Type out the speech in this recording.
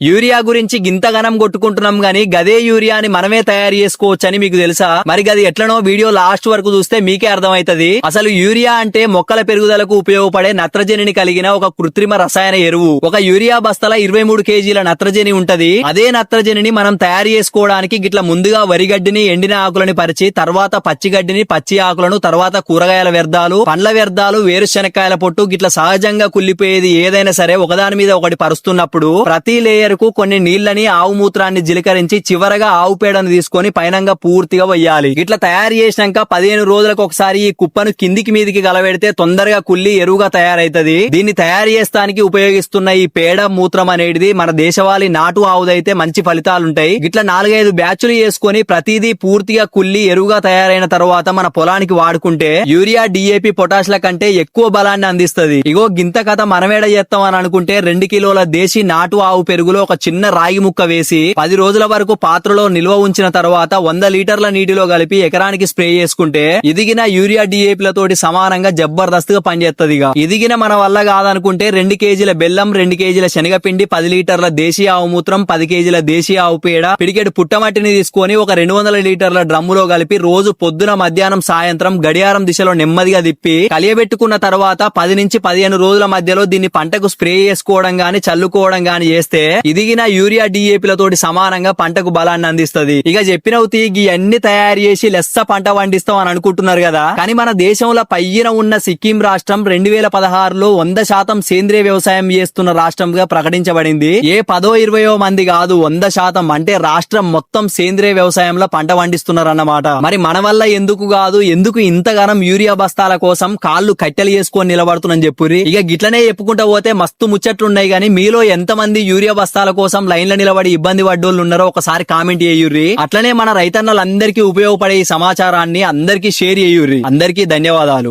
Urea గురించి గింతగనం కొట్టుకుంటున్నాం గానీ గదే యూరియాని మనమే తయారు చేసుకోవచ్చని మీకు తెలుసా? మరి గది ఎట్లనో వీడియో లాస్ట్ వరకు చూస్తే మీకే అర్థమైతది. అసలు యూరియా అంటే మొక్కల పెరుగుదలకు ఉపయోగపడే నత్రజనిని కలిగిన ఒక కృత్రిమ రసాయన ఎరువు. ఒక యూరియా బస్తాల 23 కేజీల నత్రజని ఉంటది. అదే నత్రజనిని మనం తయారు చేసుకోవడానికి గిట్ల ముందుగా వరిగడ్డిని, ఎండిన ఆకులని పరిచి, తర్వాత పచ్చిగడ్డిని, పచ్చి ఆకులను, తర్వాత కూరగాయల వ్యర్థాలు, పండ్ల వ్యర్థాలు, వేరుశెనక్కాయల పొట్టు గిట్ల సహజంగా కుళ్ళిపోయేది ఏదైనా సరే ఒకదాని మీద ఒకటి పరుస్తున్నప్పుడు ప్రతి లేయర్ కు కొన్ని నీళ్లని, ఆవు మూత్రాన్ని జిలకరించి చివరగా ఆవు పేడను తీసుకొని పైనంగా పూర్తిగా వేయాలి. ఇట్లా తయారు చేసినాక 15 రోజులకు ఒకసారి ఈ కుప్పను కిందికి మీదికి గలబెడితే తొందరగా కుళ్ళి ఎరువుగా తయారైతది. దీన్ని తయారు చేస్తానికి ఉపయోగిస్తున్న ఈ పేడ, మూత్రం అనేది మన దేశవాళీ నాటు ఆవుదైతే మంచి ఫలితాలుంటాయి. ఇట్లా 4-5 బ్యాచ్లు చేసుకుని ప్రతిదీ పూర్తిగా కుళ్ళి ఎరువుగా తయారైన తర్వాత మన పొలానికి వాడుకుంటే యూరియా, DAP, పొటాష్ల కంటే ఎక్కువ బలాన్ని అందిస్తది. ఇగో గింత కథ మనమేడ చేస్తాం అని అనుకుంటే 2 కిలోల దేశీ నాటు ఆవు పెరుగులో ఒక చిన్న రాగి ముక్క వేసి 10 రోజుల వరకు పాత్రలో నిల్వ ఉంచిన తర్వాత 100 లీటర్ల నీటిలో కలిపి ఎకరానికి స్ప్రే చేసుకుంటే ఇదిగిన యూరియా, DAP లతోటి సమానంగా జబర్దస్త్ గా పనిచేస్తది. ఇదిగిన మన వల్ల కాదనుకుంటే 2 కేజీల బెల్లం, 2 కేజీల శనగపిండి, 10 లీటర్ల దేశీ ఆవు మూత్రం, 10 కేజీల దేశీ ఆవు పేడ, పిడికెడు పుట్టమట్టిని తీసుకొని ఒక 200 లీటర్ల డ్రమ్ములో కలిపి రోజు పొద్దున, మధ్యాహ్నం, సాయంత్రం గడియారం దిశలో నెమ్మదిగా తిప్పి కలియబెట్టుకున్న తర్వాత 10 నుంచి 15 రోజుల మధ్యలో దీన్ని పంటకు స్ప్రే చేసుకోవడం గాని, చల్లుకోవడం గాని చేస్తే ఇదిగిన యూరియా, DAP లతోటి సమానంగా పంటకు బలాన్ని అందిస్తది. ఇక చెప్పినవుతి ఇవన్నీ తయారు చేసి లెస్స పంట పండిస్తాం అని అనుకుంటున్నారు కదా. కానీ మన దేశంలో పైన ఉన్న సిక్కిం రాష్ట్రం 2016లో 100% సేంద్రియ వ్యవసాయం చేస్తున్న రాష్ట్రంగా ప్రకటించబడింది. ఏ 10-20 మంది కాదు, 100% అంటే రాష్ట్రం మొత్తం సేంద్రియ వ్యవసాయంలో పంట పండిస్తున్నారన్నమాట. మరి మన వల్ల ఎందుకు కాదు, ఎందుకు ఇంతగానం యూరియా బస్తాల కోసం కాళ్ళు కట్టెలు చేసుకొని నిలబడుతున్నాని చెప్పుర్రి. ఇక గిట్లనే చెప్పుకుంటా పోతే మస్తు ముచ్చట్లున్నాయి. గానీ మీలో ఎంతమంది యూరియా బస్తాల కోసం లైన్ల నిలబడి ఇబ్బంది పడ్డోళ్ళు ఉన్నారో ఒకసారి కామెంట్ చేయుర్రి. అట్లనే మన రైతన్నలందరికీ ఉపయోగపడే ఈ సమాచారాన్ని అందరికీ షేర్ చేయుర్రి. అందరికీ ధన్యవాదాలు.